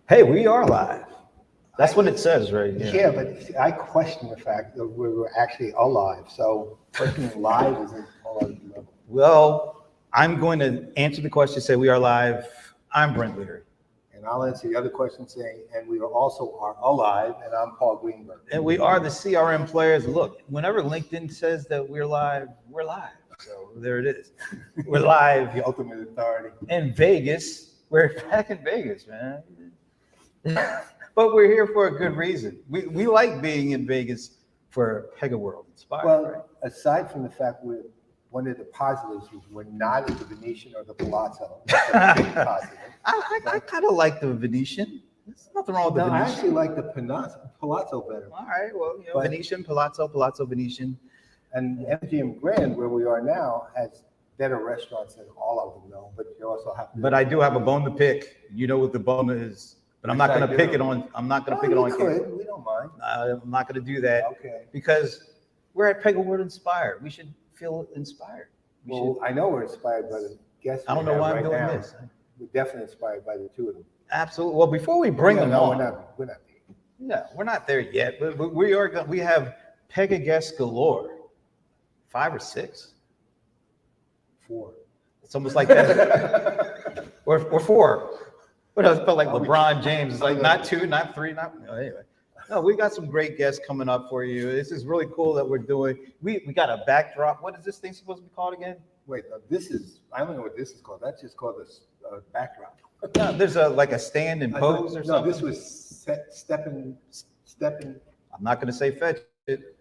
Hey, we are live. That's what it says, right? Yeah, but I question the fact that we were actually alive. So questioning live is a whole other level. Well, I'm going to answer the question, say we are live. I'm Brent Leary. And I'll answer the other question saying, and we also are alive, and I'm Paul Greenberg. And we are the CRM Playaz. Look, whenever LinkedIn says that we're live, we're live. So there it is. We're live. The ultimate authority. In Vegas. We're back in Vegas, man. But we're here for a good reason. We like being in Vegas for PegaWorld Inspired. Well, right? aside from the fact one of the positives is we're not at the Venetian or the Palazzo. That's a big positive. I kind of like the Venetian. There's nothing wrong with the No, I Venetian. actually like the Palazzo better. All right, well, But- Venetian, Palazzo, Venetian. And MGM Grand, where we are now, has better restaurants than all of them, though. But you also have to. But I do have a bone to pick. You know what the bone is. But I'm not going to pick it on. I'm not going to pick it on camera. We don't mind. I'm not going to do that Okay. because we're at PegaWorld Inspired. We should feel inspired. Well, I know we're inspired by the guests. I don't we know have why I'm right doing now. this. We're definitely inspired by the two of them. Absolutely. Well, before we bring them No, on, we're not. yeah, we're not there yet. But we are. We have Pega guests galore. 5 or 6. 4. It's almost like that. or 4. But it felt like LeBron James. It's like not 2, not 3, not anyway. No, we got some great guests coming up for you. This is really cool that we're doing. We got a backdrop. What is this thing supposed to be called again? Wait, this is. I don't know what this is called. That's just called a backdrop. No, there's like a stand and pose or something. No, this was stepping. I'm not going to say fetch it.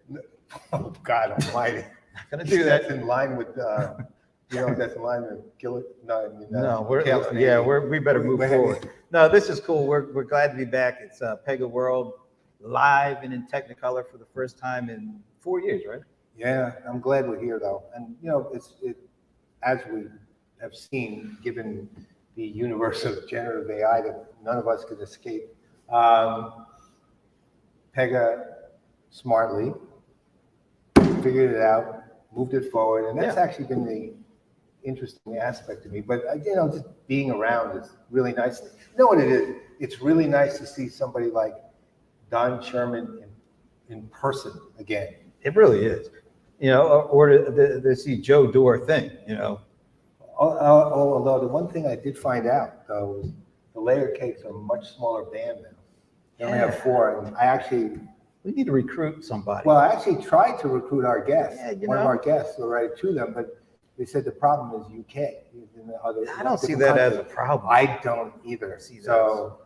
Oh God Almighty! Not going to do that. That's in line with. That's in line with Gillett. No, I mean, No, we better move forward. No, this is cool. We're glad to be back. It's PegaWorld live and in Technicolor for the first time in 4 years, right? Yeah, I'm glad we're here though, and as we have seen, given the universe of generative AI that none of us could escape, Pega smartly figured it out, moved it forward, and that's actually been the interesting aspect to me. But just being around is really nice. You know what it is? It's really nice to see somebody like Don Sherman in person again. It really is. Or to see Joe do her thing, Although the one thing I did find out though was the layer cakes are a much smaller band now. They only have 4, and we need to recruit somebody. Well, I actually tried to recruit our guests. Yeah, One of our guests already to them, but they said the problem is UK. I don't see that as a problem. I don't either. So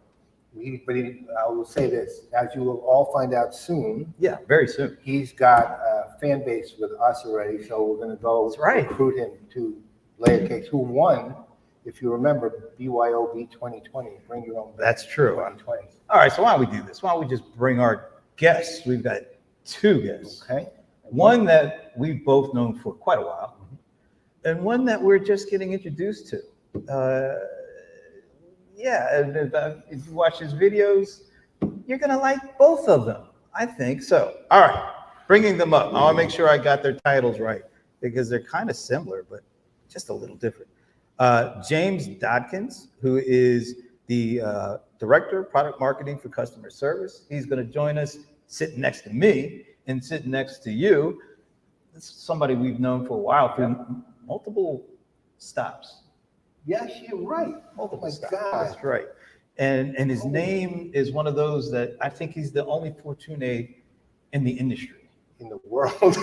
I will say this, as you will all find out soon. Yeah, very soon. He's got a fan base with us already, so we're going to go recruit him to Layer Cakes, who won, if you remember, BYOB 2020. Bring your own. That's true. 2020. All right, so why don't we do this? Why don't we just bring our guests? We've got 2 guests. Okay. One that we've both known for quite a while, and one that we're just getting introduced to. And if you watch his videos, you're gonna like both of them. I think so. All right, bringing them up. I want to make sure I got their titles right because they're kind of similar, but just a little different. James Dodkins, who is the Director of Product Marketing for Customer Service. He's going to join us sitting next to me and sitting next to you. This is somebody we've known for a while through multiple stops. Yes, you're right. Multiple stops. God. That's right. And his name is one of those that I think he's the only Fortuné in the industry. In the world.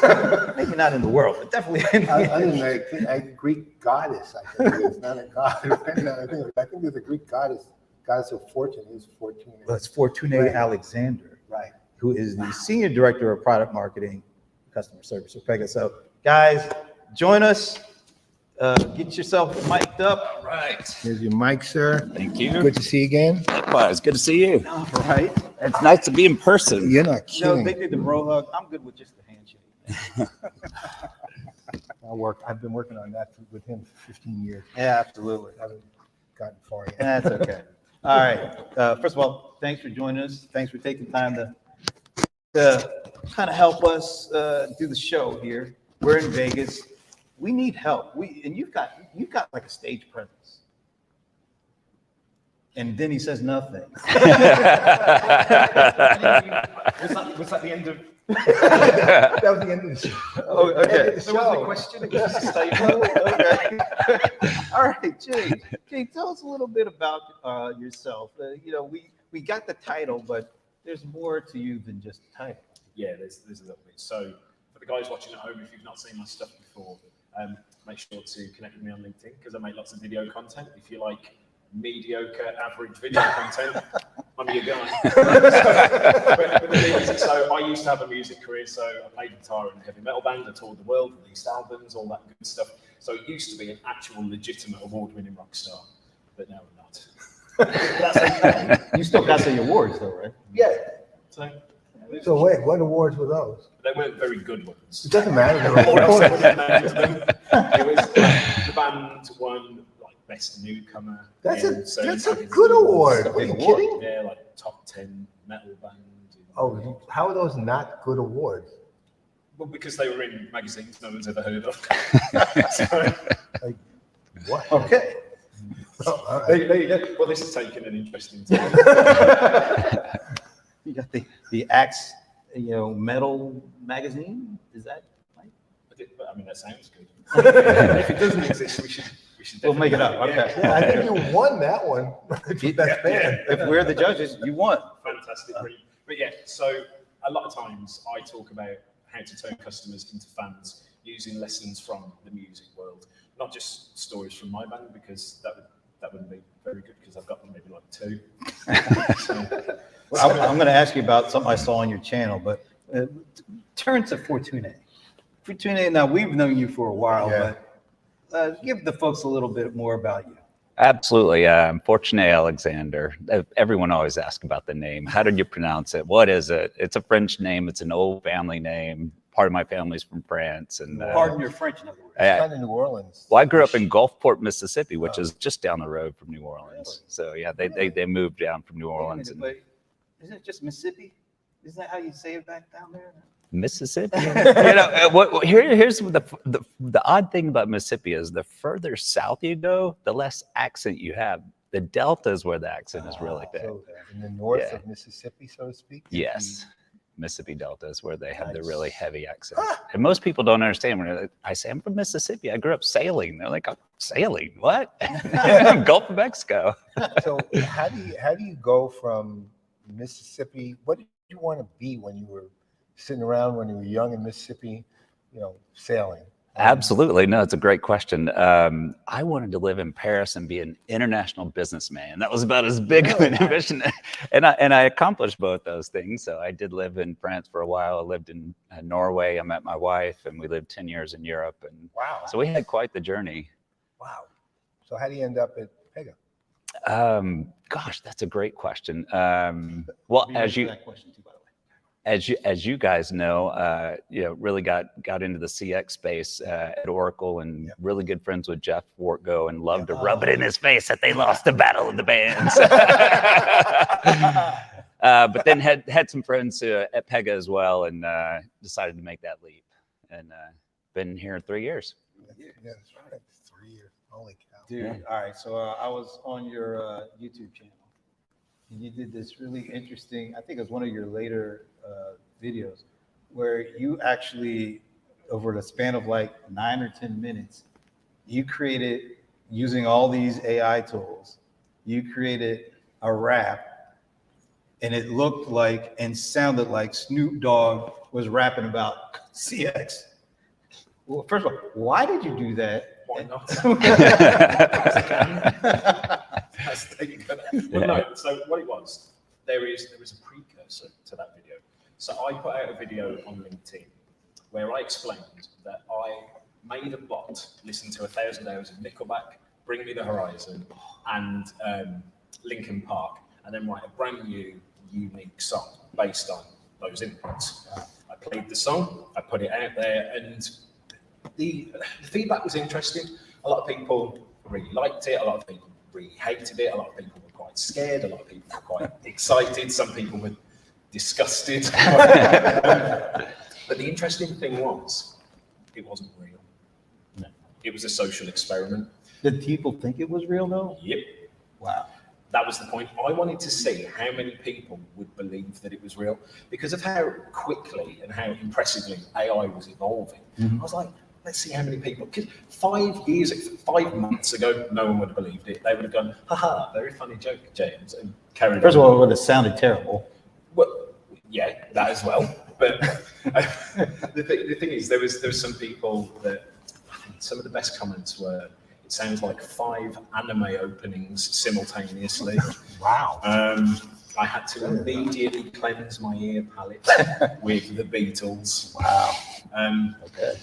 Maybe not in the world, but definitely in the industry. A Greek goddess, I think it is, not a god. I think there's a Greek goddess of fortune, is Fortuné. Well, it's Fortuné Alexander, right? Who is the Senior Director of Product Marketing, Customer Service for Pega. So, guys, join us. Get yourself mic'd up. All right. Here's your mic, sir. Thank you. Good to see you again. Likewise. Good to see you. All right. It's nice to be in person. You're not No, kidding. they did the bro hug. I'm good with just the handshake. I've been working on that with him for 15 years. Yeah, absolutely. I haven't gotten far yet. That's okay. All right. First of all, thanks for joining us. Thanks for taking time to kind of help us do the show here. We're in Vegas. We need help. And you've got like a stage presence. and then he says nothing. Was that the end of? That was the end of the show. Oh, okay. There wasn't a question. It was just a statement. Okay. All right, Jay, tell us a little bit about yourself. We got the title, but there's more to you than just the title. Yeah, there's a little bit. So for the guys watching at home, if you've not seen my stuff before, make sure to connect with me on LinkedIn because I make lots of video content. If you like mediocre, average video content, I'm your guy. So I used to have a music career, so I played guitar in a heavy metal band, I toured the world, released albums, all that good stuff. So it used to be an actual legitimate award-winning rock star, but now I'm not. That's okay. You still got the awards, though, right? Yeah. So wait, what awards were those? They weren't very good ones. It doesn't matter. They were Or else I awards. would have named them. It was the band won like best newcomer. That's in a certain good magazines. award. Are you kidding? Yeah, like top 10 metal band. Oh, how are those not good awards? Well, because they were in magazines no one's ever heard of. What? Okay. Oh, all right. There you go. Well, this is taking an interesting turn. You got the Axe, metal magazine. Is that right? I mean, that sounds good. If it doesn't exist, we should. We'll make it up. Okay. Yeah, I think you won that one. Best band. If we're the judges, you won. Fantastic. But yeah, so a lot of times I talk about how to turn customers into fans using lessons from the music world, not just stories from my band because that wouldn't be very good because I've got maybe like 2. I'm going to ask you about something I saw on your channel, but turn to Fortuné. Fortuné, now we've known you for a while, but give the folks a little bit more about you. Absolutely. Fortuné Alexander. Everyone always asks about the name. How did you pronounce it? What is it? It's a French name. It's an old family name. Part of my family's from France. And Pardon your French, in other words. Kind of New Orleans. Well, I grew up in Gulfport, Mississippi, which is just down the road from New Orleans. So yeah, they moved down from New Orleans. Wait a minute, but isn't it just Mississippi? Isn't that how you say it back down there? Mississippi. Here's the odd thing about Mississippi is the further south you go, the less accent you have. The Delta is where the accent is really big. So in the north of Mississippi, so to speak? Yes. Mississippi Delta is where they have the really heavy accent. And most people don't understand when I say, I'm from Mississippi. I grew up sailing. They're like, I'm sailing? What? Gulf of Mexico. So how do you go from Mississippi? What did you want to be when you were sitting around when you were young in Mississippi, sailing? Absolutely. No, it's a great question. I wanted to live in Paris and be an international businessman. That was about as big of an ambition. And I accomplished both those things. So I did live in France for a while. I lived in Norway. I met my wife and we lived 10 years in Europe. And Wow. so we had quite the journey. Wow. So how do you end up at Pega? Gosh, that's a great question. Well, as you guys know, really got into the CX space at Oracle and really good friends with Jeff Wartgo and loved to rub it in his face that they lost the battle of the bands. But then had some friends at Pega as well and decided to make that leap and been here 3 years. Yeah, that's right. 3 years. Holy cow. Dude, all right. So I was on your YouTube channel. And you did this really interesting, I think it was one of your later videos, where you actually, over the span of like 9 or 10 minutes, you created, using all these AI tools, you created a rap, and it looked like and sounded like Snoop Dogg was rapping about CX. Well, first of all, why did you do that? Why not? Well, no. So what it was, there was a precursor to that video. So I put out a video on LinkedIn where I explained that I made a bot listen to 1,000 hours of Nickelback, Bring Me the Horizon, and Linkin Park, and then write a brand new, unique song based on those inputs. I played the song, I put it out there, and the feedback was interesting. A lot of people really liked it. A lot of people really hated it. A lot of people were quite scared. A lot of people were quite excited. Some people were disgusted. But the interesting thing was, it wasn't real. No. It was a social experiment. Did people think it was real though? Yep. Wow. That was the point. I wanted to see how many people would believe that it was real because of how quickly and how impressively AI was evolving. I was like, let's see how many people, because 5 months ago, no one would have believed it. They would have gone, haha, very funny joke, James, and carried on. First of all, it would have sounded terrible. Well, yeah, that as well. But the thing is, there was some people that, I think some of the best comments were, it sounds like 5 anime openings simultaneously. Wow. I had to immediately cleanse my ear palate with the Beatles. Wow. Okay.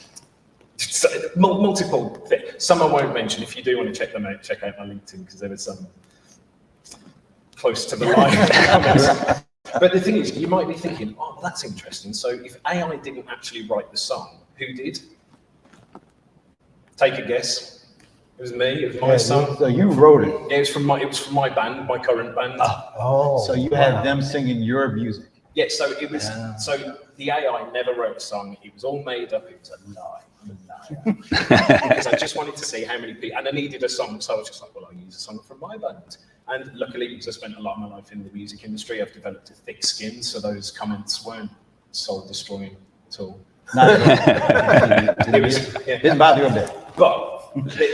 So, multiple things. Some I won't mention. If you do want to check them out, check out my LinkedIn because there was some close to the line comments. But the thing is, you might be thinking, oh, that's interesting. So if AI didn't actually write the song, who did? Take a guess. It was me. It was my song. So you wrote it. Yeah, it was from my band, my current band. Oh. So you had them singing your music. Yeah. So it was. So the AI never wrote a song. It was all made up. It was a lie. I'm a liar. Because I just wanted to see how many people, and I needed a song. So I was just like, well, I'll use a song from my band. And luckily, because I spent a lot of my life in the music industry, I've developed a thick skin. So those comments weren't soul destroying at all. Didn't bother you a bit. But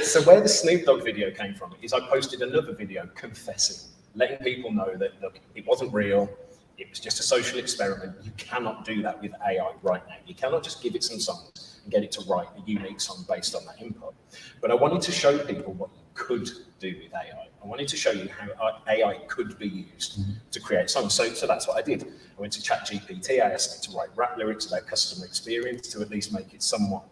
so where the Snoop Dogg video came from is I posted another video confessing, letting people know that, look, it wasn't real. It was just a social experiment. You cannot do that with AI right now. You cannot just give it some songs and get it to write a unique song based on that input. But I wanted to show people what you could do with AI. I wanted to show you how AI could be used to create songs. So that's what I did. I went to ChatGPT. I asked it to write rap lyrics about customer experience to at least make it somewhat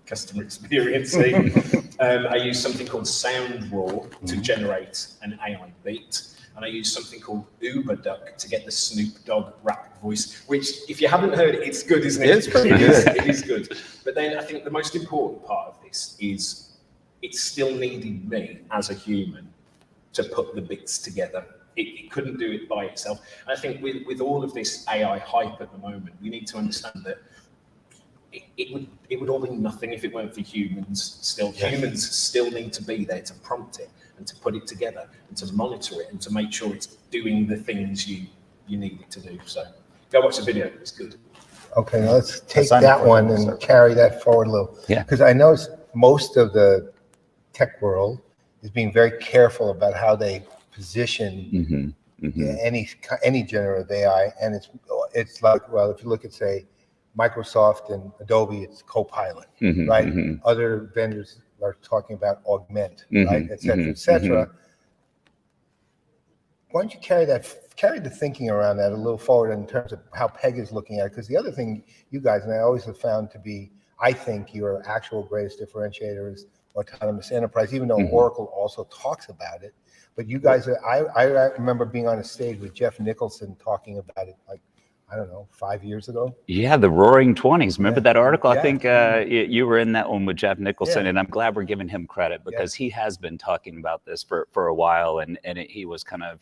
customer experience-y. I used something called SoundRaw to generate an AI beat. And I used something called UberDuck to get the Snoop Dogg rap voice, which, if you haven't heard it, it's good, isn't it? It's pretty good. It is good. But then I think the most important part of this is it still needed me as a human to put the bits together. It couldn't do it by itself. And I think with all of this AI hype at the moment, we need to understand that it would all be nothing if it weren't for humans still. Yes. Humans still need to be there to prompt it and to put it together and to monitor it and to make sure it's doing the things you need it to do. So go watch the video, it's good. Okay, now let's take that one and carry that forward a little. Yeah. Because I know most of the tech world is being very careful about how they position any generative AI. And it's like, well, if you look at, say, Microsoft and Adobe, it's Copilot, right? Other vendors are talking about Augment, right, et cetera, et cetera. Why don't you carry the thinking around that a little forward in terms of how Pega is looking at it? Because the other thing you guys, and I always have found to be, I think your actual greatest differentiator is autonomous enterprise, even though Oracle also talks about it. But you guys, I remember being on a stage with Jeff Nicholson talking about it, like, I don't know, 5 years ago. Yeah, the Roaring 20s. Remember that article? I think you were in that one with Jeff Nicholson, and I'm glad we're giving him credit because he has been talking about this for a while, and he was kind of,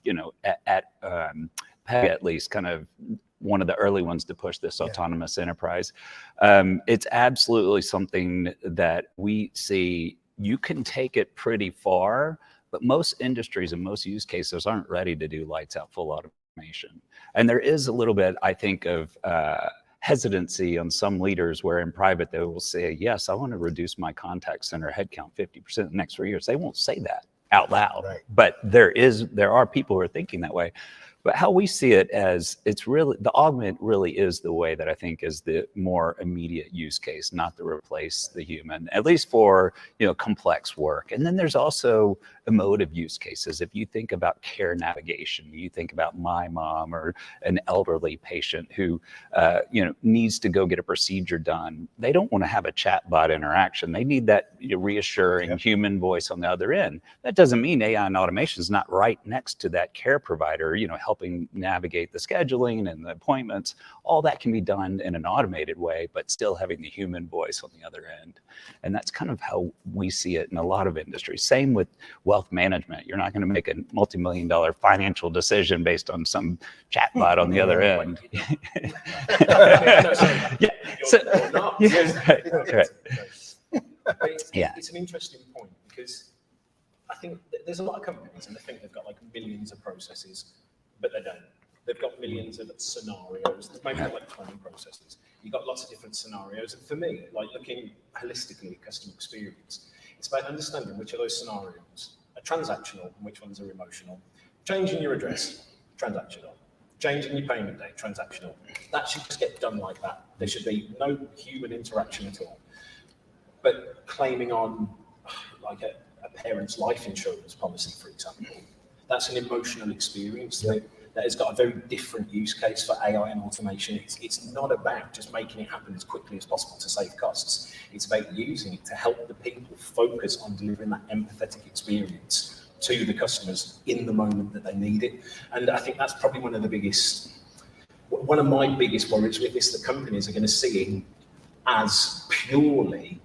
at Pega at least, kind of one of the early ones to push this autonomous enterprise. It's absolutely something that we see. You can take it pretty far, but most industries and most use cases aren't ready to do lights out full automation. And there is a little bit, I think, of hesitancy on some leaders where in private they will say, yes, I want to reduce my contact center headcount 50% in the next 3 years. They won't say that out loud, but there are people who are thinking that way. But how we see it as it's really, the augment really is the way that I think is the more immediate use case, not to replace the human, at least for, complex work. And then there's also emotive use cases. If you think about care navigation, you think about my mom or an elderly patient who, needs to go get a procedure done. They don't want to have a chatbot interaction. They need that reassuring human voice on the other end. That doesn't mean AI and automation is not right next to that care provider, helping navigate the scheduling and the appointments. All that can be done in an automated way, but still having the human voice on the other end. And that's kind of how we see it in a lot of industries. Same with wealth management. You're not going to make a multi-million-dollar financial decision based on some chatbot on the other end. It's an interesting point because I think there's a lot of companies and they think they've got like millions of processes, but they don't. They've got millions of scenarios. They've maybe got like 20 processes. You've got lots of different scenarios. And for me, like looking holistically at customer experience, it's about understanding which of those scenarios are transactional and which ones are emotional. Changing your address, transactional. Changing your payment date, transactional. That should just get done like that. There should be no human interaction at all. But claiming on like a parent's life insurance policy, for example, that's an emotional experience that has got a very different use case for AI and automation. It's not about just making it happen as quickly as possible to save costs. It's about using it to help the people focus on delivering that empathetic experience to the customers in the moment that they need it. And I think that's probably one of my biggest worries with this, that companies are going to see it as purely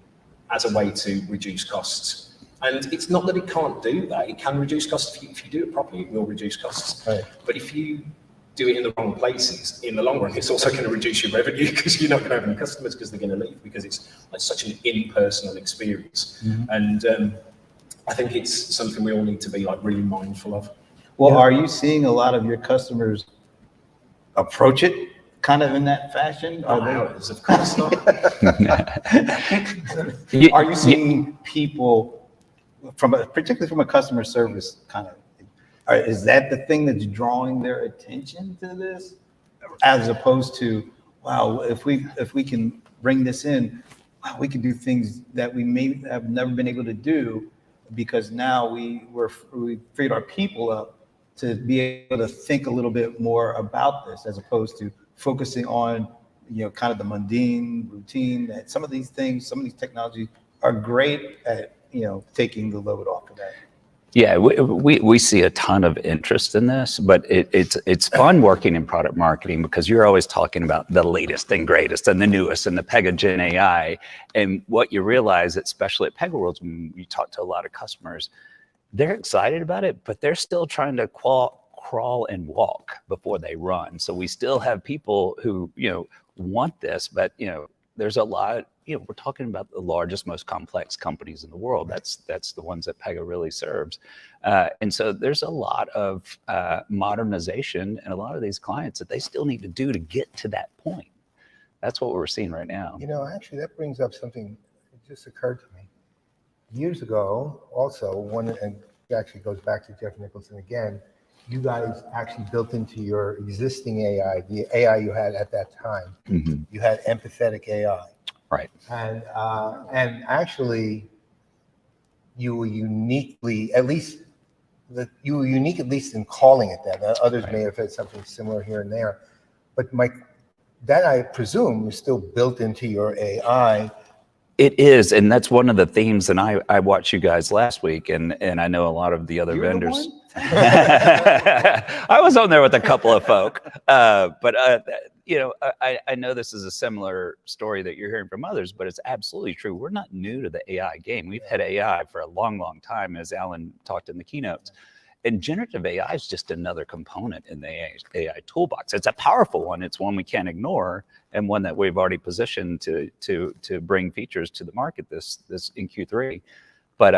as a way to reduce costs. And it's not that it can't do that. It can reduce costs. If you do it properly, it will reduce costs. Right. But if you do it in the wrong places, in the long run, it's also going to reduce your revenue because you're not going to have any customers because they're going to leave, because it's like such an impersonal experience. Mm-hmm. And I think it's something we all need to be like really mindful of. Well, are you seeing a lot of your customers approach it kind of in that fashion? Ours, of course not. Are you seeing people particularly from a customer service kind of, is that the thing that's drawing their attention to this, as opposed to, wow, if we can bring this in, wow, we can do things that we may have never been able to do, because now we freed our people up to be able to think a little bit more about this, as opposed to focusing on, kind of the mundane routine. That some of these technologies are great at, taking the load off of that. Yeah, we see a ton of interest in this, but it's fun working in product marketing because you're always talking about the latest and greatest and the newest and the Pega Gen AI. And what you realize, especially at PegaWorld, when you talk to a lot of customers, they're excited about it, but they're still trying to crawl and walk before they run. So we still have people who, want this, but, there's a lot, we're talking about the largest, most complex companies in the world. That's the ones that Pega really serves. And so there's a lot of modernization and a lot of these clients that they still need to do to get to that point. That's what we're seeing right now. Actually, that brings up something that just occurred to me. Years ago, also, and it actually goes back to Jeff Nicholson again, you guys actually built into your existing AI, the AI you had at that time, mm-hmm. You had empathetic AI. Right. And actually, you were unique, at least in calling it that. Others may have had something similar here and there. But that I presume is still built into your AI. It is, and that's one of the themes. And I watched you guys last week, and I know a lot of the other vendors. I was on there with a couple of folk, but I know this is a similar story that you're hearing from others, but it's absolutely true. We're not new to the AI game. We've had AI for a long, long time, as Alan talked in the keynotes. And generative AI is just another component in the AI toolbox. It's a powerful one. It's one we can't ignore, and one that we've already positioned to bring features to the market this in Q3. But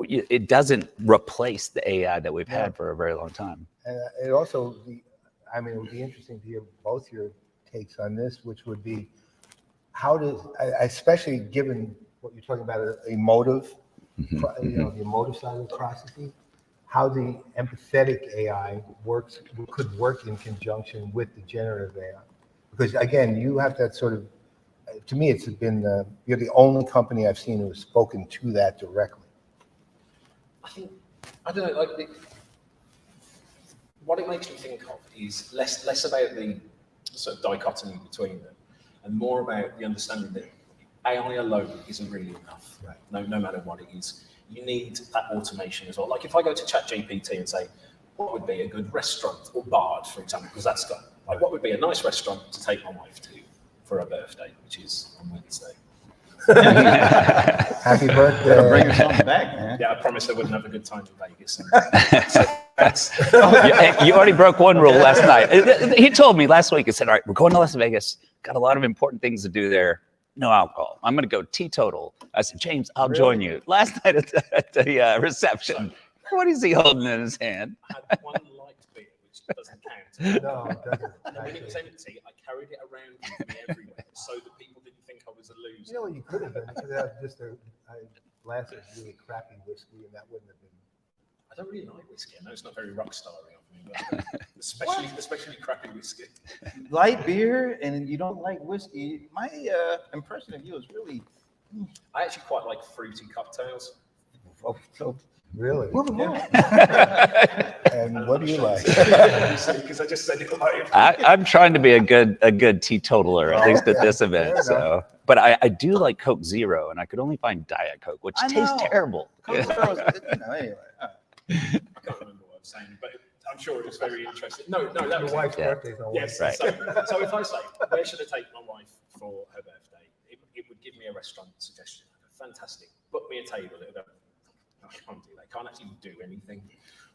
it doesn't replace the AI that we've had for a very long time. And it also, it would be interesting to hear both your takes on this, which would be, how does, especially given what you're talking about, emotive, mm-hmm. The emotive side of the processing, how the empathetic AI could work in conjunction with the generative AI. Because again, you have that sort of, to me, it's been, you're the only company I've seen who has spoken to that directly. I don't know, what it makes me think of is less about the sort of dichotomy between them, and more about the understanding that AI alone isn't really enough, right? No matter what it is. You need that automation as well. Like if I go to ChatGPT and say, what would be a good restaurant or bar, for example, because that's got, what would be a nice restaurant to take my wife to for her birthday, which is on Wednesday. Happy birthday. Bring her something back, man. Yeah, I promised I wouldn't have a good time in Vegas. You already broke one rule last night. He told me last week, he said, all right, we're going to Las Vegas. Got a lot of important things to do there. no alcohol. I'm going to go teetotal. I said, James, I'll join you. Last night at the reception, what is he holding in his hand? I had one light beer, which doesn't count. No, it doesn't. And when it was empty, I carried it around with me everywhere so that people didn't think I was a loser. You know what you could have done? You could have just a glass of really crappy whiskey, and that wouldn't have been. I don't really like whiskey. I know it's not very rock starry of me, but especially crappy whiskey. Light beer and you don't like whiskey. My impression of you is really. I actually quite like fruity cocktails. Oh, so Really? Yeah. And what do you like? Because I just said it live. I'm trying to be a good teetotaler, at least at this event. Fair So, but I do like Coke Zero, and I could only find Diet Coke, which I tastes know. terrible. Coke Zero's, anyway. I can't remember what I was saying, but I'm sure it was very interesting. No, that Your was wife's Yeah. birthday's on Yes. Right. So if I say, where should I take my wife for her birthday? It would give me a restaurant suggestion. Fantastic. Book me a table. It would go, I can't do that. I can't actually do anything.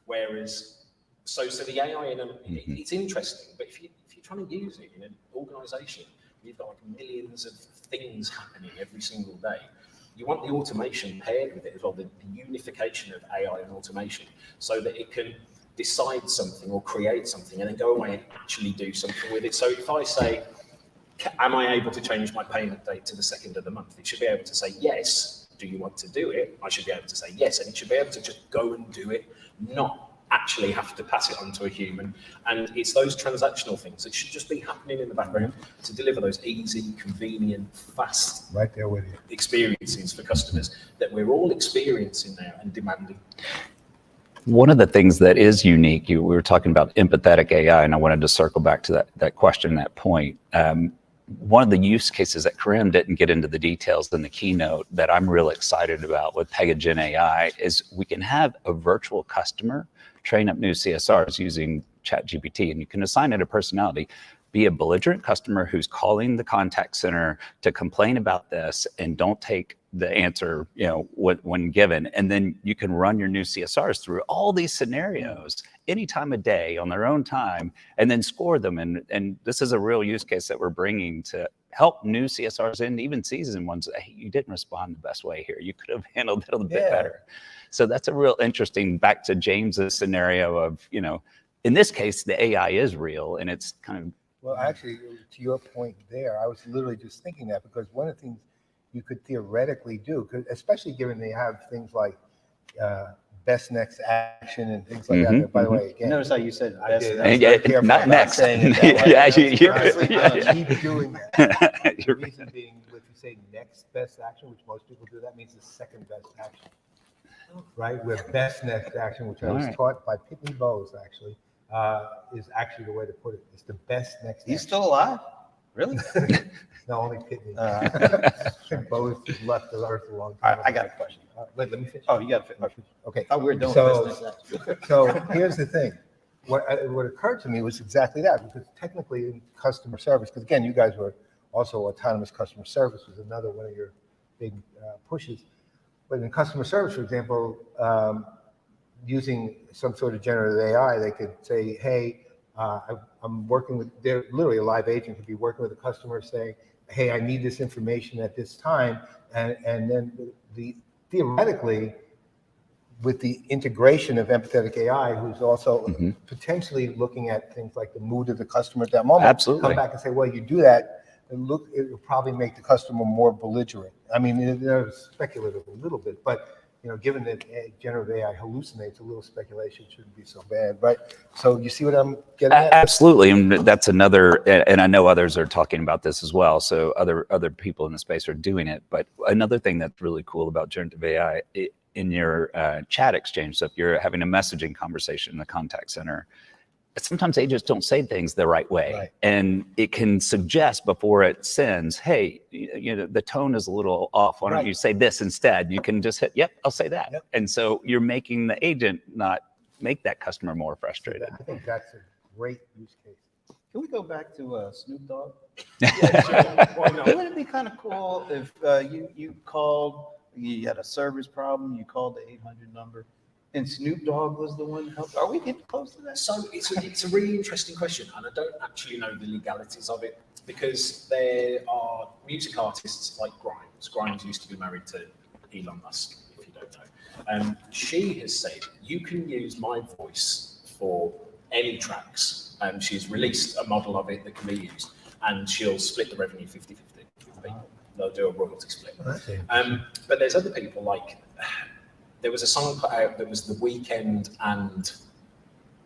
Whereas, so the AI, it's interesting, but if you're trying to use it in an organization, you've got like millions of things happening every single day. You want the automation paired with it as well, the unification of AI and automation, so that it can decide something or create something and then go away and actually do something with it. So if I say, am I able to change my payment date to the 2nd of the month? It should be able to say yes. Do you want to do it? I should be able to say yes, and it should be able to just go and do it, not actually have to pass it on to a human. And it's those transactional things that should just be happening in the background to deliver those easy, convenient, fast right there with you. experiences for customers that we're all experiencing now and demanding. One of the things that is unique, we were talking about empathetic AI, and I wanted to circle back to that question, that point. One of the use cases that Karim didn't get into the details in the keynote that I'm real excited about with PegaGen AI is we can have a virtual customer train up new CSRs using ChatGPT, and you can assign it a personality. Be a belligerent customer who's calling the contact center to complain about this and don't take the answer, when given. And then you can run your new CSRs through all these scenarios any time of day on their own time and then score them. And this is a real use case that we're bringing to help new CSRs and even seasoned ones. Hey, you didn't respond the best way here. You could have handled it a bit better. So that's a real interesting, back to James's scenario of, in this case, the AI is real and it's kind of. Well, actually, to your point there, I was literally just thinking that because one of the things you could theoretically do, especially given they have things like best next action and things like that. By the way, again, Notice how you said I best. did. next. Yeah, careful not about next. saying it that way. I keep doing that. The You're reason being, if you say next best action, which most people do, that means the second best action, right? Where best next action, which I was taught by Pitney Bowes, actually, is actually the way to put it. It's the best next He's action. still alive? Really? No, only Pitney. Bowes left the earth a long All time right, I got a question. Wait, let me finish. Oh, you got to finish. Okay. Oh, we're doing So- business. So here's the thing. What occurred to me was exactly that, because technically in customer service, because again, you guys were also autonomous customer service was another one of your big pushes. But in customer service, for example, using some sort of generative AI, they could say, hey, I'm working with, they're literally a live agent could be working with a customer saying, hey, I need this information at this time. And then theoretically, with the integration of empathetic AI, who's also potentially looking at things like the mood of the customer at that moment, Absolutely. come back and say, well, you do that, and look, it will probably make the customer more belligerent. I mean, it's speculative a little bit, but given that generative AI hallucinates, a little speculation shouldn't be so bad. But so you see what I'm getting at? Absolutely, and that's another. And I know others are talking about this as well. So other people in the space are doing it. But another thing that's really cool about generative AI in your chat exchange. So if you're having a messaging conversation in the contact center, sometimes agents don't say things the right way. Right. And it can suggest before it sends, hey, the tone is a little off. Why don't you say this instead? You can just hit, yep, I'll say that. Yep. And so you're making the agent not make that customer more frustrated. I think that's a great use case. Can we go back to Snoop Dogg? Yeah, sure. Why not? Wouldn't it be kind of cool if you called, you had a service problem, you called the 800 number, and Snoop Dogg was the one who helped. Are we getting close to that? So it's a really interesting question, and I don't actually know the legalities of it because there are music artists like Grimes. Grimes used to be married to Elon Musk, if you don't know. She has said you can use my voice for any tracks. She's released a model of it that can be used, and she'll split the revenue 50-50 with people. They'll do a royalty split. But there's other people like. There was a song put out that was The Weeknd and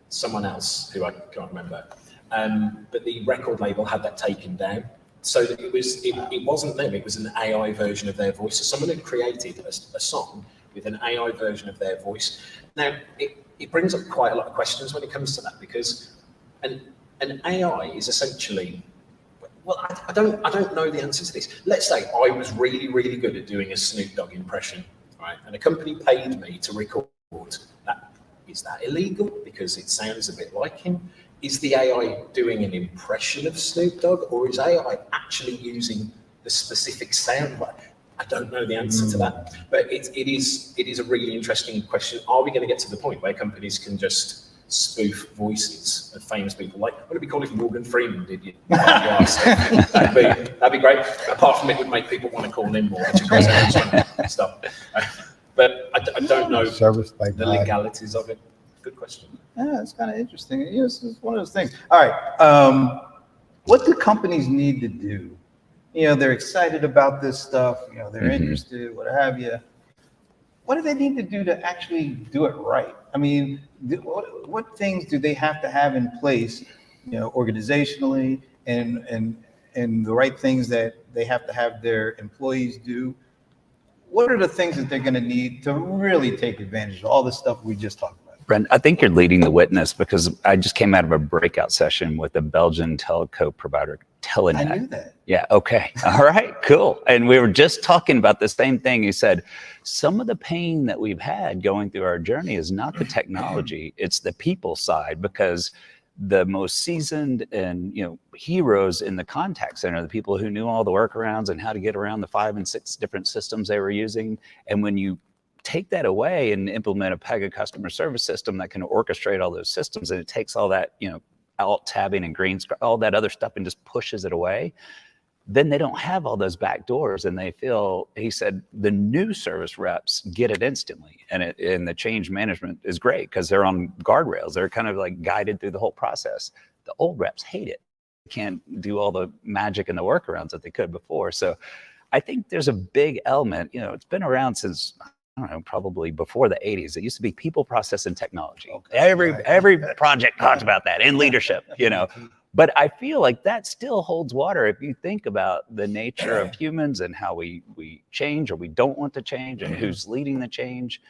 someone else who I can't remember. But the record label had that taken down. So that it wasn't them, it was an AI version of their voice. So someone had created a song with an AI version of their voice. Now, it brings up quite a lot of questions when it comes to that because an AI is essentially, well, I don't know the answer to this. Let's say I was really, really good at doing a Snoop Dogg impression. Right? And a company paid me to record that. Is that illegal? Because it sounds a bit like him. Is the AI doing an impression of Snoop Dogg, or is AI actually using the specific sound? I don't know the answer to that. But it is a really interesting question. Are we going to get to the point where companies can just spoof voices of famous people? Like, what did we call it? Morgan Freeman, did you? That'd be great. Apart from it would make people want to call in more, which of course stuff. But I don't know the legalities of it. Good question. Yeah, it's kind of interesting. You know, it's one of those things. All right. What do companies need to do? You know, they're excited about this stuff. You know, they're interested, what have you. What do they need to do to actually do it right? I mean, what things do they have to have in place, you know, organizationally, and the right things that they have to have their employees do? What are the things that they're going to need to really take advantage of all the stuff we just talked about? Brent, I think you're leading the witness because I just came out of a breakout session with a Belgian telco provider, Telenet. I knew that. Yeah. Okay. All right. Cool. And we were just talking about the same thing. He said, some of the pain that we've had going through our journey is not the technology, it's the people side, because the most seasoned and, you know, heroes in the contact center, the people who knew all the workarounds and how to get around the 5 and 6 different systems they were using. And when you take that away and implement a Pega customer service system that can orchestrate all those systems, and it takes all that, you know, alt tabbing and green screen, all that other stuff, and just pushes it away, then they don't have all those back doors, and they feel, he said, the new service reps get it instantly, and the change management is great because they're on guardrails. They're kind of like guided through the whole process. The old reps hate it. They can't do all the magic and the workarounds that they could before. So I think there's a big element, you know, it's been around since, I don't know, probably before the 80s. It used to be people, process, and technology. Okay. Every project talks about that, and leadership, you know. But I feel like that still holds water if you think about the nature of humans and how we change or we don't want to change and who's leading the change.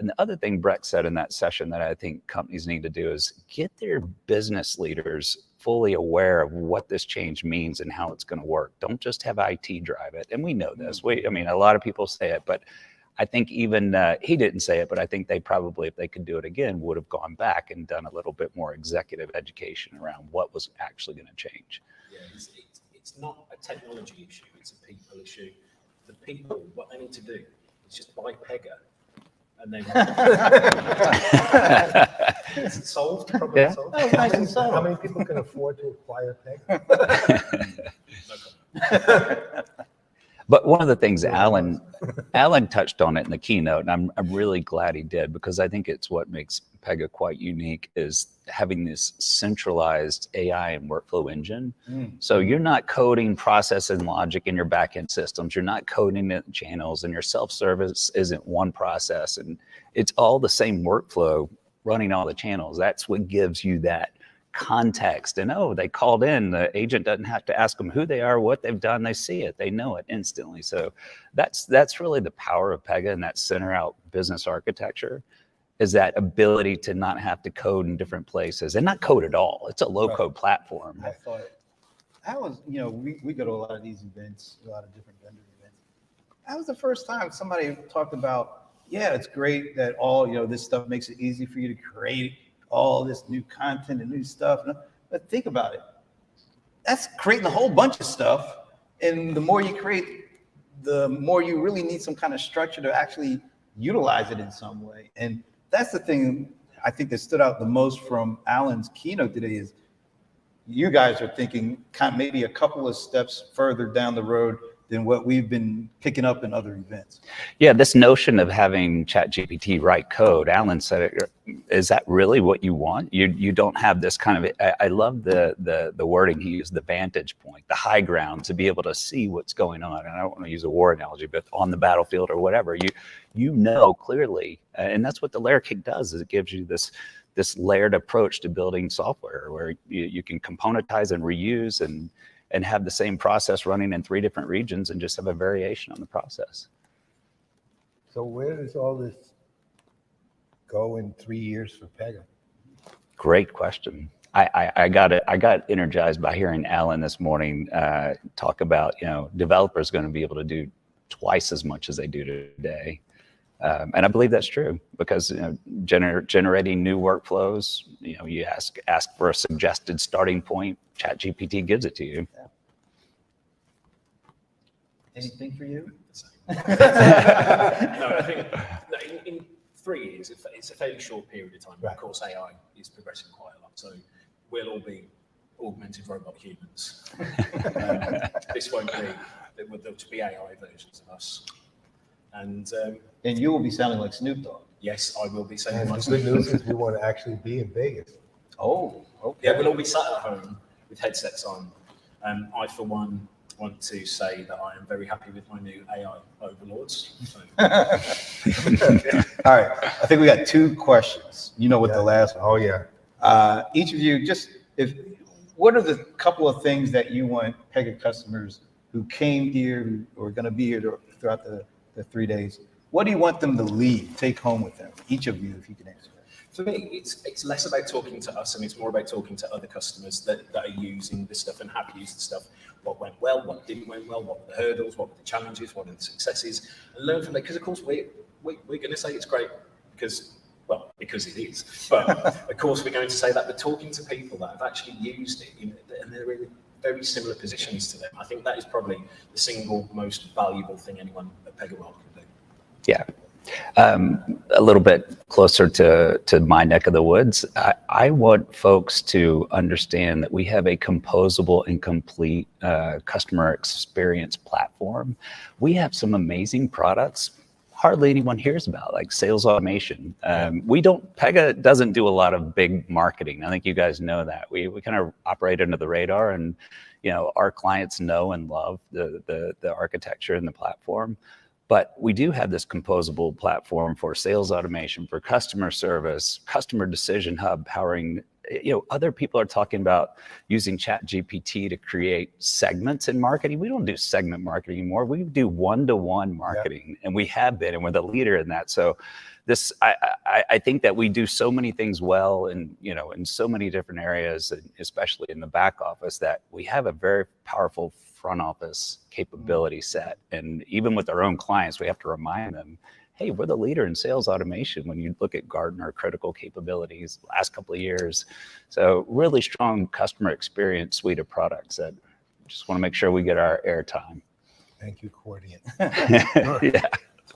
And the other thing Brett said in that session that I think companies need to do is get their business leaders fully aware of what this change means and how it's going to work. Don't just have IT drive it. And we know this. I mean, a lot of people say it, but I think even he didn't say it, but I think they probably, if they could do it again, would have gone back and done a little bit more executive education around what was actually going to change. Yeah, it's not a technology issue, it's a people issue. The people, what they need to do is just buy Pega. And then it's solved, probably solved. That was nice and subtle. How many people can afford to acquire Pega? But one of the things Alan touched on it in the keynote, and I'm really glad he did, because I think it's what makes Pega quite unique, is having this centralized AI and workflow engine. So you're not coding process and logic in your backend systems. You're not coding it in channels, and your self-service isn't one process, and it's all the same workflow running all the channels. That's what gives you that context. And they called in, the agent doesn't have to ask them who they are, what they've done. They see it, they know it instantly. So that's really the power of Pega, and that center out business architecture is that ability to not have to code in different places and not code at all. It's a low code platform. I thought that was, you know, we go to a lot of these events, a lot of different vendor events. That was the first time somebody talked about, yeah, it's great that all, you know, this stuff makes it easy for you to create all this new content and new stuff. But think about it. That's creating a whole bunch of stuff. And the more you create, the more you really need some kind of structure to actually utilize it in some way. And that's the thing I think that stood out the most from Alan's keynote today is you guys are thinking kind of maybe a couple of steps further down the road than what we've been picking up in other events. Yeah, this notion of having ChatGPT write code, Alan said it, is that really what you want? You don't have this kind of, I love the wording he used, the vantage point, the high ground to be able to see what's going on. And I don't want to use a war analogy, but on the battlefield or whatever, you know clearly, and that's what the layer cake does, is it gives you this layered approach to building software where you can componentize and reuse and have the same process running in 3 different regions and just have a variation on the process. So where does all this go in 3 years for Pega? Great question. I got energized by hearing Alan this morning talk about, developers going to be able to do twice as much as they do today. And I believe that's true because generating new workflows, you ask for a suggested starting point, ChatGPT gives it to you. Yeah. Anything for you? No, I think in 3 years, it's a fairly short period of time. Right. Of course, AI is progressing quite a lot, so we'll all be augmented robot humans. This won't be, there'll be AI versions of us. And you will be sounding like Snoop Dogg. yes, I will be saying And my the good news is we want to actually be in Vegas. Oh, okay. Yeah, we'll all be sat at home with headsets on. I, for one, want to say that I am very happy with my new AI overlords. So. All right. I think we got 2 questions. You know what the last one. Oh, yeah. Each of you, what are the couple of things that you want Pega customers who came here, who are going to be here throughout the 3 days? What do you want them to leave, take home with them? Each of you, if you can answer that. For me, it's less about talking to us and it's more about talking to other customers that are using this stuff and have used the stuff. What went well, what didn't went well, what were the hurdles, what were the challenges, what are the successes, and learn from that. Because of course we're going to say it's great because it is. But of course we're going to say that, but talking to people that have actually used it and they're in very similar positions to them, I think that is probably the single most valuable thing anyone at PegaWorld can do. Yeah. A little bit closer to my neck of the woods, I want folks to understand that we have a composable and complete customer experience platform. We have some amazing products hardly anyone hears about, like sales automation. Pega doesn't do a lot of big marketing. I think you guys know that. We kind of operate under the radar, and our clients know and love the architecture and the platform. But we do have this composable platform for sales automation, for customer service, customer decision hub, powering, other people are talking about using ChatGPT to create segments in marketing. We don't do segment marketing anymore. We do one-to-one marketing, and we have been, and we're the leader in that. So I think that we do so many things well in so many different areas, especially in the back office, that we have a very powerful front office capability set. And even with our own clients, we have to remind them, hey, we're the leader in sales automation when you look at Garden critical capabilities last couple of years. So really strong customer experience suite of products that just want to make sure we get our airtime. Thank you, Cordian. Yeah.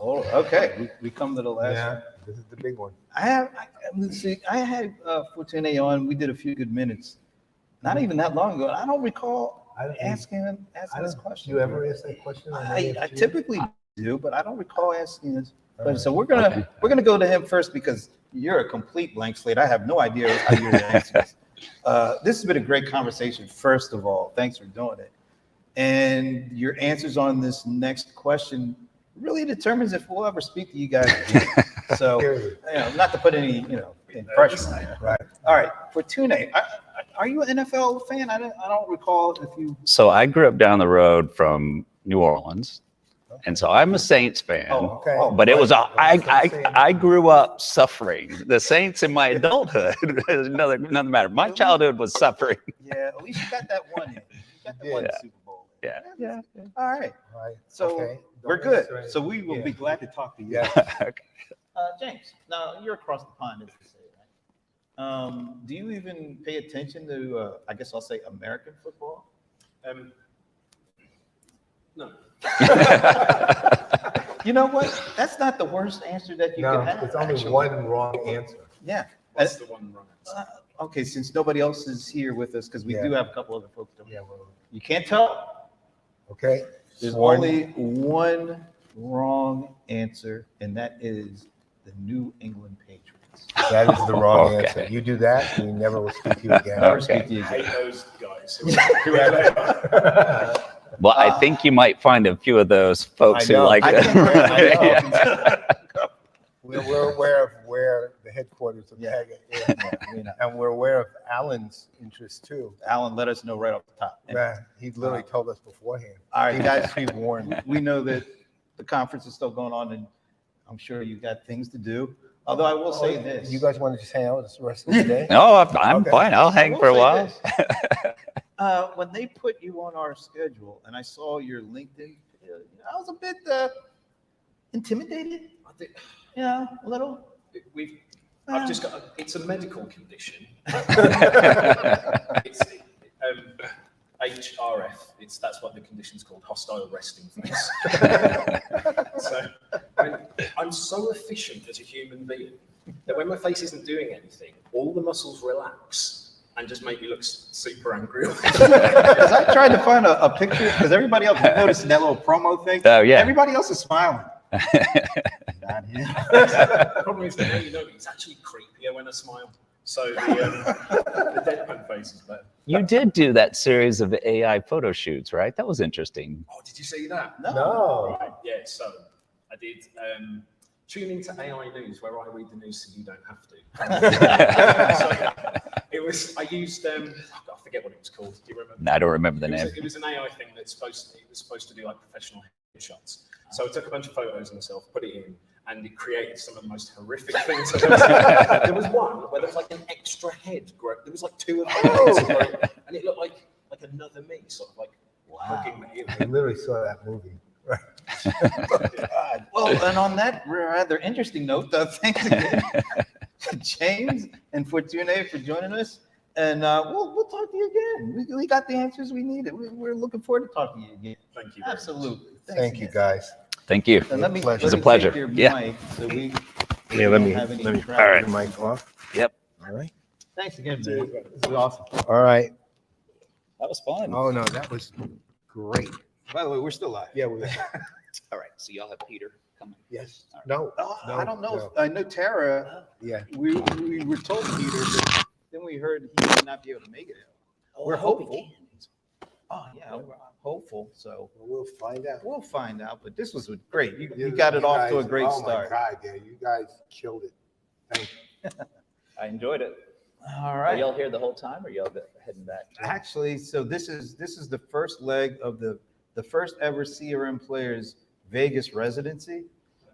Oh, okay. We come to the last one. This is the big one. I had Fortuné on. We did a few good minutes. Not even that long ago. I don't recall asking this question. You ever ask that question? I typically do, but I don't recall asking this. But so we're gonna go to him first because you're a complete blank slate. I have no idea how you're gonna answer this. This has been a great conversation. First of all, thanks for doing it. And your answers on this next question really determines if we'll ever speak to you guys again. So, not to put any, pressure on you. Right. All right, Fortuné, are you an NFL fan? I don't recall if you. So I grew up down the road from New Orleans, and so I'm a Saints fan. Oh, okay. But it was I grew up suffering. The Saints in my adulthood is another matter. My childhood was suffering. Yeah, at least you got that one in. You got the one Super Bowl. Yeah. All right. Right. So Okay. we're good. So we will be glad to talk to you. Okay. James, now you're across the pond, as you say, right? Do you even pay attention to, I guess I'll say, American football? No. You know what? That's not the worst answer that you No, can have. there's only actually. one wrong answer. Yeah. What's the one wrong answer? Okay, since nobody else is here with us, because we Yeah. do have a couple other folks. Yeah, well, You can't tell. okay. There's Sworn. only one wrong answer, and that is the New England Patriots. That is the wrong Okay. answer. You do that, we never will speak to you again. Never Okay. speak to you I hate again. those guys. Whoever they are. Well, I think you might find a few of those folks I who know. like I it. can't bring Yeah. We're aware of where the headquarters of Yeah. Pega is, and we're aware of Alan's interest too. Alan, let us know right off the top. Yeah, he literally told us beforehand. All right, guys, He warned. we know that the conference is still going on, and I'm sure you got things to do. Although I will say this. You guys want to just hang out with us the rest of the day? No, I'm Okay. fine. I'll hang I will for a say while. this. When they put you on our schedule and I saw your LinkedIn, I was a bit intimidated, I think a little. I've just got. It's a medical condition. It's HRF. That's what the condition's called, hostile resting face. So I'm so efficient as a human being that when my face isn't doing anything, all the muscles relax and just make me look super angry. Because I tried to find a picture, because everybody else, you noticed that little promo thing? Oh, yeah. Everybody else is smiling. Not him. The problem is that it's actually creepier when I smile. So the deadpan face is better. You did do that series of AI photo shoots, right? That was interesting. Oh, did you see that? No. Right. Yeah. So I did. Tune into AI News, where I read the news so you don't have to. So it was. I used. I forget what it was called. Do you remember? I don't remember the name. It was an AI thing it was supposed to do like professional headshots. So I took a bunch of photos of myself, put it in, and it created some of the most horrific things I've ever seen. There was one where there was like an extra head. There was like two of them, and it looked like another me, sort of like hugging me. I literally saw that movie. God. Well, and on that rather interesting note, thanks again, James and Fortuné, for joining us. And we'll talk to you again. We got the answers we needed. We're looking forward to talking to you again. Thank you. Very much. Absolutely. Thank you, guys. Thank you. And let me, Pleasure. It was a let me pleasure. take your Yeah. mic so we Yeah, let me don't have any turn traffic. the mic off. Yep. All right. Thanks again, man. This is awesome. All right. That was fun. Oh no, that was great. By the way, we're still live. Yeah. We, All right. So y'all have Peter coming. yes. No. Oh, No, I don't know. no. I know Tara. Yeah. We were told Peter, but then we heard he might not be able to make it. We're hopeful. Oh yeah, I'm hopeful. So We'll find out. we'll find out. But this was great. You got it off to a great start. Oh my God, yeah, you guys killed it. Thank you. I enjoyed it. All Are right. y'all here the whole time, or y'all heading back? Actually, so this is the first leg of the first ever CRM Playaz Vegas residency.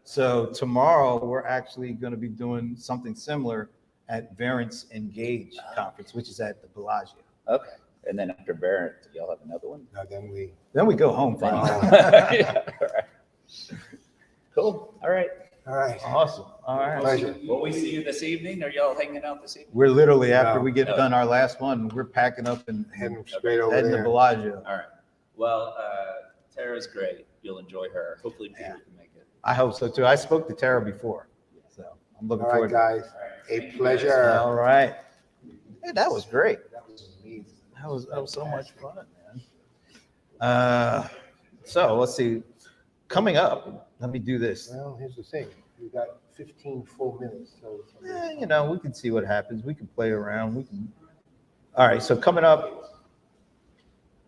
So tomorrow we're actually going to be doing something similar at Variance Engage conference, which is at the Bellagio. Okay. And then after Barrett, y'all have another one? Now then we. Then we go home finally. Yeah. All right. Cool. All right. All right. Awesome. All right. Pleasure. Will we see you this evening? Are y'all hanging out this evening? We're literally, after No. we get done our last one, we're packing up and Heading straight over heading to there. Bellagio. All right. Well, Tara's great. You'll enjoy her. Hopefully Peter can make it. I hope so too. I spoke to Tara before, so I'm looking All forward right, to it. guys. All right. A Thank you, pleasure. All right. Hey, that was great. That was amazing. That was so much fun, man. So let's see. Coming up, let me do this. Well, here's the thing. We got 15 full minutes, so. We can see what happens. We can play around. We can. All right. So coming up,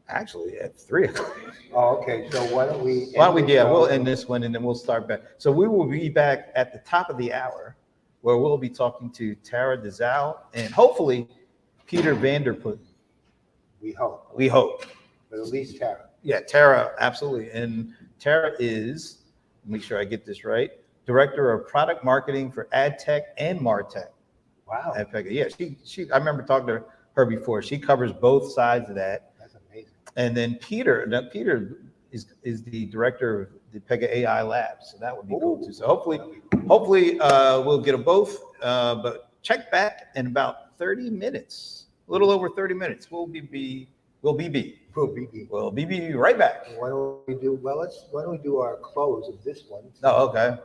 actually at 3:00. Oh, okay. So why don't we? Why don't we? end the Yeah, show? we'll end this one and then we'll start back. So we will be back at the top of the hour, where we'll be talking to Tara DeZao and hopefully Peter Vanderputten. We hope, We hope. but at least Tara. Yeah, Tara, absolutely. And Tara is, make sure I get this right, Director of Product Marketing for AdTech and MarTech Wow, at Pega. Yeah, she. I remember talking to her before. She covers both sides of that. that's amazing. And then Peter is the director of the Pega AI Labs. So that would be cool too. So hopefully we'll get them both. But check back in about 30 minutes, a little over 30 minutes. We'll be We'll be. We'll be. We'll be right back. Why don't we do, well, why don't we do our close of this one? Oh, okay.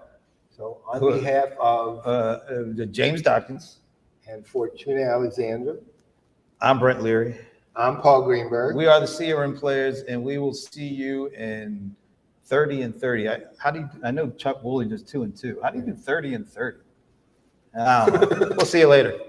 So on behalf of, The James Dodkins. and Fortuné Alexander, I'm Brent Leary. I'm Paul Greenberg. We are the CRM Players, and we will see you in 30 and 30. I know Chuck Woolley does 2 and 2. How do you do 30 and 30? I don't know. We'll see you later.